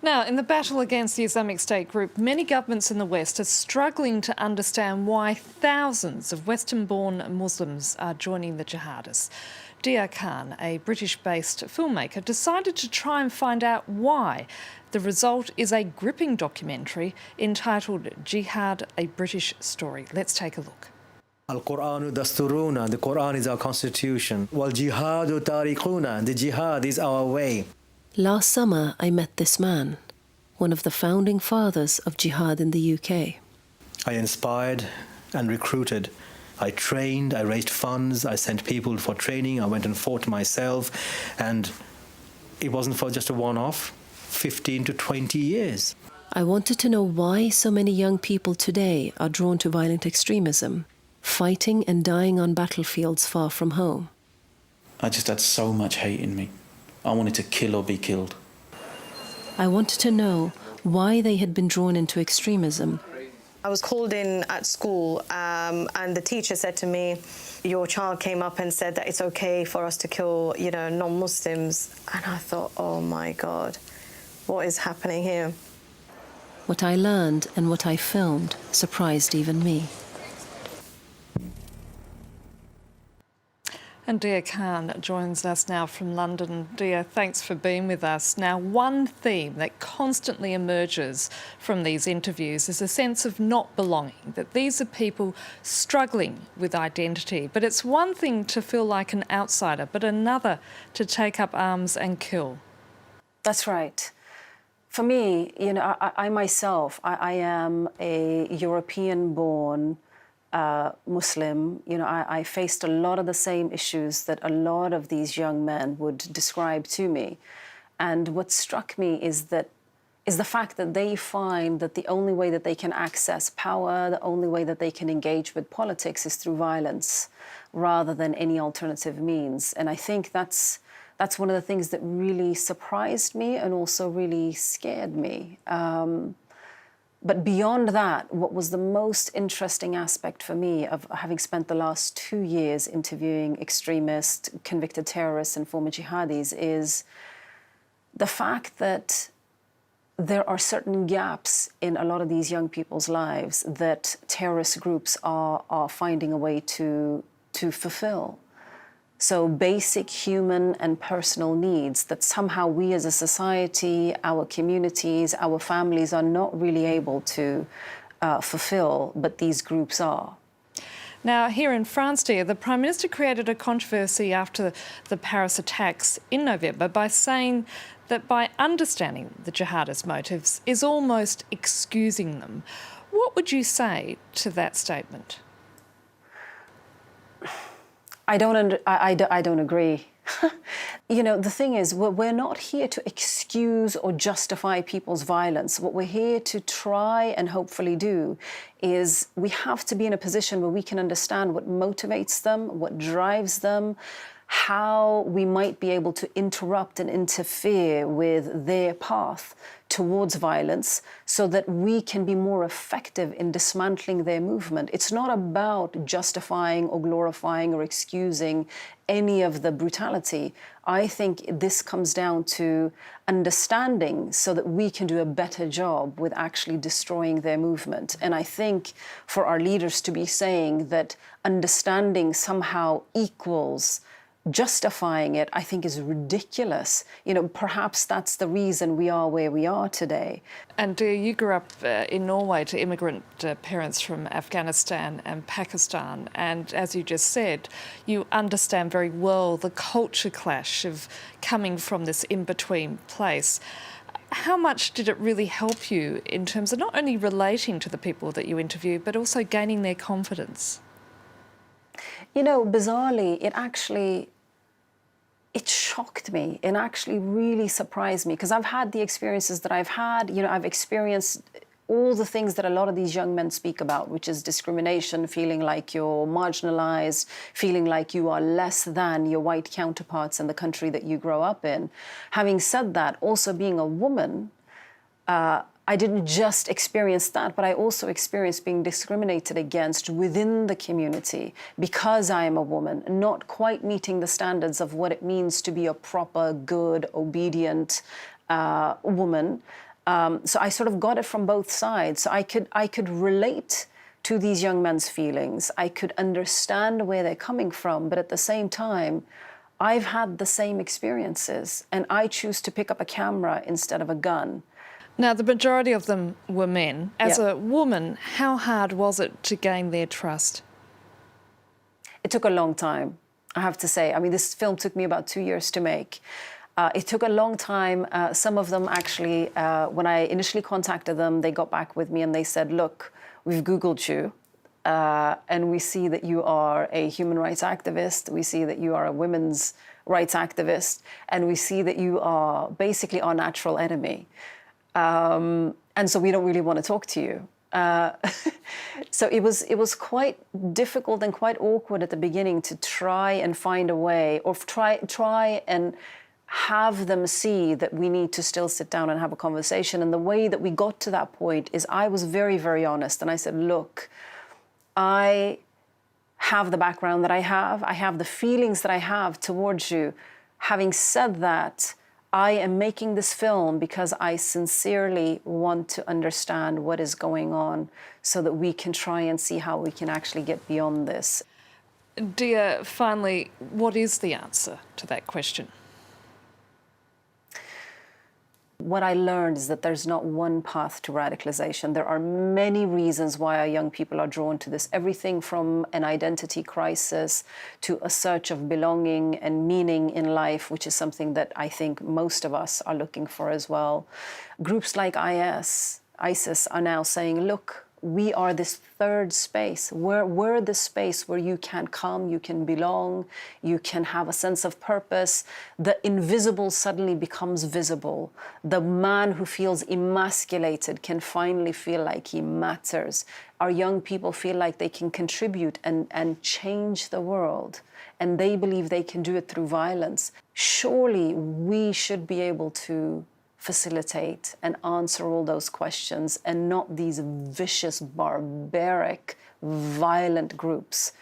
Now, in the battle against the Islamic State Group, many governments in the West are struggling to understand why thousands of Western-born Muslims are joining the jihadists. Deeyah Khan, a British-based filmmaker, decided to try and find out why. The result is a gripping documentary entitled Jihad, a British Story. Let's take a look. Al-Qur'anu dasturuna, the Qur'an is our constitution. Wal jihadu tariquna, the jihad is our way. Last summer, I met this man, one of the founding fathers of jihad in the UK. I inspired and recruited. I trained, I raised funds, I sent people for training, I went and fought myself, and it wasn't for just a one-off, 15 to 20 years. I wanted to know why so many young people today are drawn to violent extremism, fighting and dying on battlefields far from home. I just had so much hate in me. I wanted to kill or be killed. I wanted to know why they had been drawn into extremism. I was called in at school and the teacher said to me, your child came up and said that it's okay for us to kill, non-Muslims. And I thought, oh my God, what is happening here? What I learned and what I filmed surprised even me. And Deeyah Khan joins us now from London. Deeyah, thanks for being with us. Now, one theme that constantly emerges from these interviews is a sense of not belonging, that these are people struggling with identity. But it's one thing to feel like an outsider, but another to take up arms and kill. That's right. For me, I myself, I am a European-born Muslim. I faced a lot of the same issues that a lot of these young men would describe to me. And what struck me is the fact that they find that the only way that they can access power, the only way that they can engage with politics is through violence rather than any alternative means. And I think that's one of the things that really surprised me and also really scared me. But beyond that, what was the most interesting aspect for me of having spent the last 2 years interviewing extremists, convicted terrorists and former jihadis is the fact that there are certain gaps in a lot of these young people's lives that terrorist groups are finding a way to fulfill. So basic human and personal needs that somehow we as a society, our communities, our families are not really able to fulfill, but these groups are. Now, here in France, Deeyah, the Prime Minister created a controversy after the Paris attacks in November by saying that by understanding the jihadist motives is almost excusing them. What would you say to that statement? I don't agree. The thing is, we're not here to excuse or justify people's violence. What we're here to try and hopefully do is we have to be in a position where we can understand what motivates them, what drives them, how we might be able to interrupt and interfere with their path towards violence so that we can be more effective in dismantling their movement. It's not about justifying or glorifying or excusing any of the brutality. I think this comes down to understanding so that we can do a better job with actually destroying their movement. And I think for our leaders to be saying that understanding somehow equals justifying it, I think is ridiculous. Perhaps that's the reason we are where we are today. And you grew up in Norway to immigrant parents from Afghanistan and Pakistan. And as you just said, you understand very well the culture clash of coming from this in-between place. How much did it really help you in terms of not only relating to the people that you interview, but also gaining their confidence? Bizarrely, it shocked me and actually really surprised me because I've had the experiences that I've had. I've experienced all the things that a lot of these young men speak about, which is discrimination, feeling like you're marginalized, feeling like you are less than your white counterparts in the country that you grow up in. Having said that, also being a woman, I didn't just experience that, but I also experienced being discriminated against within the community because I am a woman, not quite meeting the standards of what it means to be a proper, good, obedient woman. So I sort of got it from both sides. So I could relate to these young men's feelings. I could understand where they're coming from, but at the same time, I've had the same experiences, and I choose to pick up a camera instead of a gun. Now, the majority of them were men. As Yeah. a woman, how hard was it to gain their trust? It took a long time, I have to say. I mean, this film took me about 2 years to make. It took a long time. Some of them actually, when I initially contacted them, they got back with me and they said, look, we've Googled you, and we see that you are a human rights activist. We see that you are a women's rights activist, and we see that you are basically our natural enemy. And so we don't really want to talk to you. So it was quite difficult and quite awkward at the beginning to try and find a way, or try and have them see that we need to still sit down and have a conversation. And the way that we got to that point is I was very, very honest. And I said, look, I have the background that I have the feelings that I have towards you. Having said that, I am making this film because I sincerely want to understand what is going on so that we can try and see how we can actually get beyond this. Deeyah, finally, what is the answer to that question? What I learned is that there's not one path to radicalization. There are many reasons why our young people are drawn to this. Everything from an identity crisis to a search of belonging and meaning in life, which is something that I think most of us are looking for as well. Groups like ISIS are now saying, look, we are this third space. We're the space where you can come, you can belong, you can have a sense of purpose. The invisible suddenly becomes visible. The man who feels emasculated can finally feel like he matters. Our young people feel like they can contribute and change the world, and they believe they can do it through violence. Surely we should be able to facilitate and answer all those questions, and not these vicious, barbaric, violent groups.